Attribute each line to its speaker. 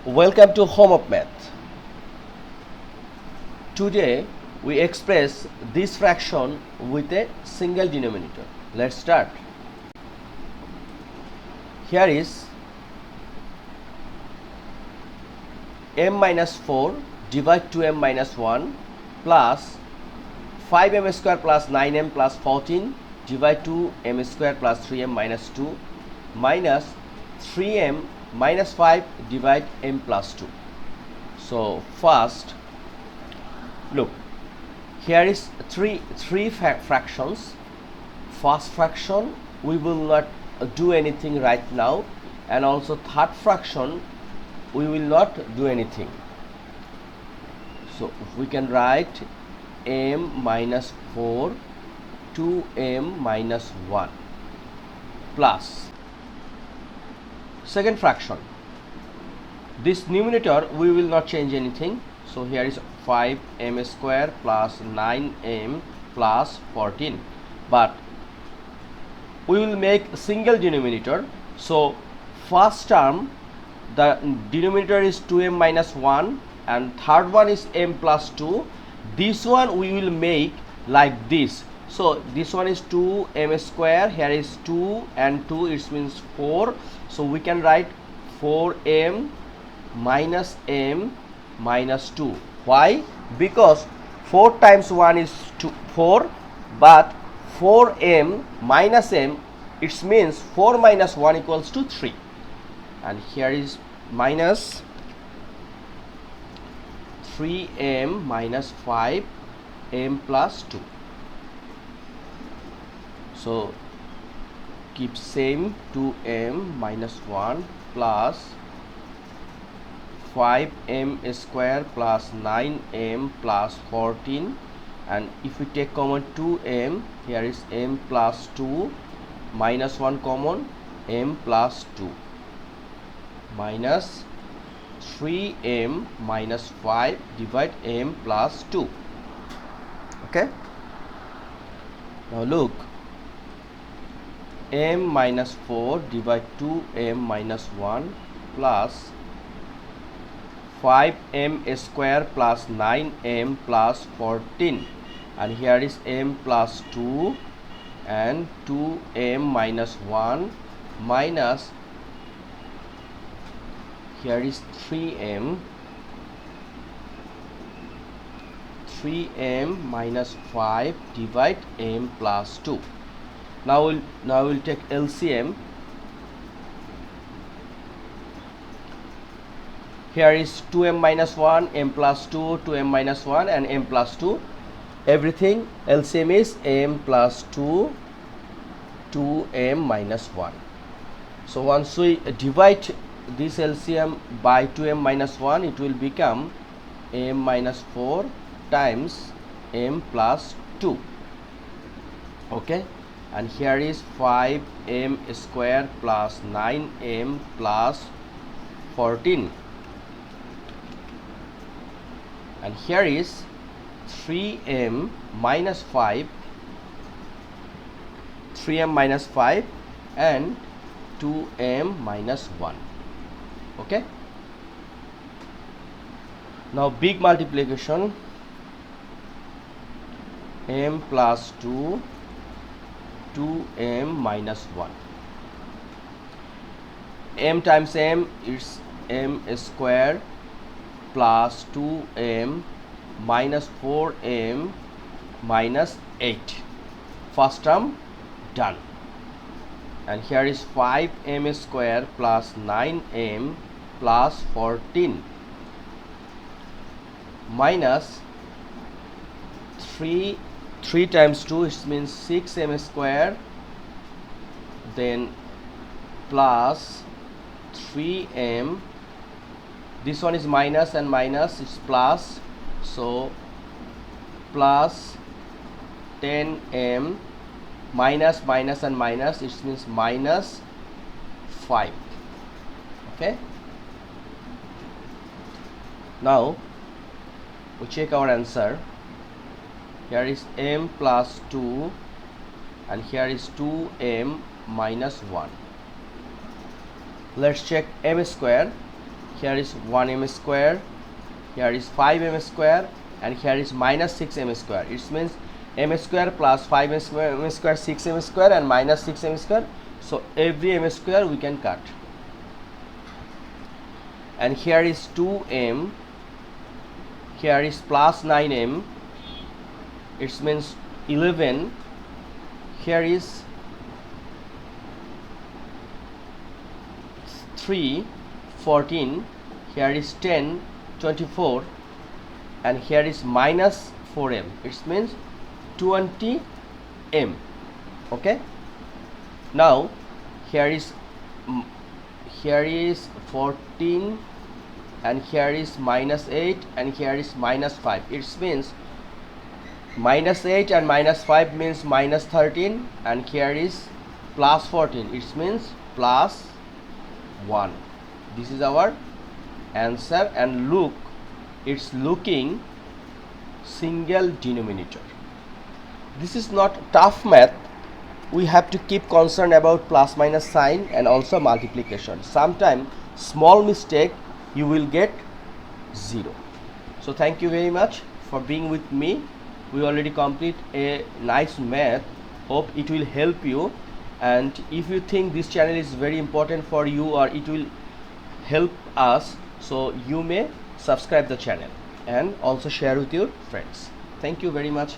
Speaker 1: Welcome to Home of Math. Today we express this fraction with a single denominator. Let's start. Here is m minus 4 divided to m minus 1 plus 5m square plus 9m plus 14 divided to m square plus 3m minus 2 minus 3m minus 5 divide m plus 2. So first, look, here is three fractions. First fraction we will not do anything right now, and also third fraction we will not do anything. So we can write m minus 4 2m minus 1 plus second fraction. This numerator we will not change anything. So here is 5m square plus 9m plus 14, but we will make a single denominator. So first term, the denominator is 2m minus 1 and third one is m plus 2. This one we will make like this. So this one is 2m square, here is 2 and 2, it means 4. So we can write 4m minus m minus 2. Why? Because 4 times 1 is 4, but 4m minus m, it means 4 minus 1 equals to 3. And here is minus 3m minus 5m plus 2. So keep same, 2m minus 1 plus 5m square plus 9m plus 14, and if we take common 2m, here is m plus 2 minus 1 common, m plus 2 minus 3m minus 5 divide m plus 2. Okay, now look, m minus 4 divide 2m minus 1 plus 5m square plus 9m plus 14, and here is m plus 2 and 2m minus 1 minus, here is 3m minus 5 divide m plus 2. Now we'll take LCM. Here is 2m minus 1, m plus 2, 2m minus 1 and m plus 2. Everything LCM is m plus 2, 2m minus 1. So once we divide this LCM by 2m minus 1, it will become m minus 4 times m plus 2. Okay, and here is 5m square plus 9m plus 14, and here is 3m minus 5 and 2m minus 1. Okay, now big multiplication, m plus 2 2m minus 1, m times m is m square plus 2m minus 4m minus 8. First term done, and here is 5m square plus 9m plus 14 minus 3 times 2, it means 6m square, then plus 3m, this one is minus and minus, it's plus, so plus 10m minus minus and minus, it means minus 5. Okay, now we check our answer. Here is m plus 2 and here is 2m minus 1. Let's check m square. here is 1m square, here is 5m square, and here is minus 6m square. It means m square plus 5m square, 6m square, and minus 6m square. So every m square we can cut. And here is 2m, here is plus 9m, it means 11, here is 3, 14, here is 10, 24, and here is minus 4m, it means 20m. Okay, now here is 14, and here is minus 8, and here is minus 5. It means minus 8 and minus 5 means minus 13, and here is plus 14. It means plus 1. This is our answer, and look, it's looking single denominator. This is not tough math. We have to keep concern about plus minus sign and also multiplication. Sometimes small mistake you will get 0. So thank you very much for being with me. We already complete a nice math. Hope it will help you, and if you think this channel is very important for you or it will help us, so you may subscribe the channel and also share with your friends. Thank you very much.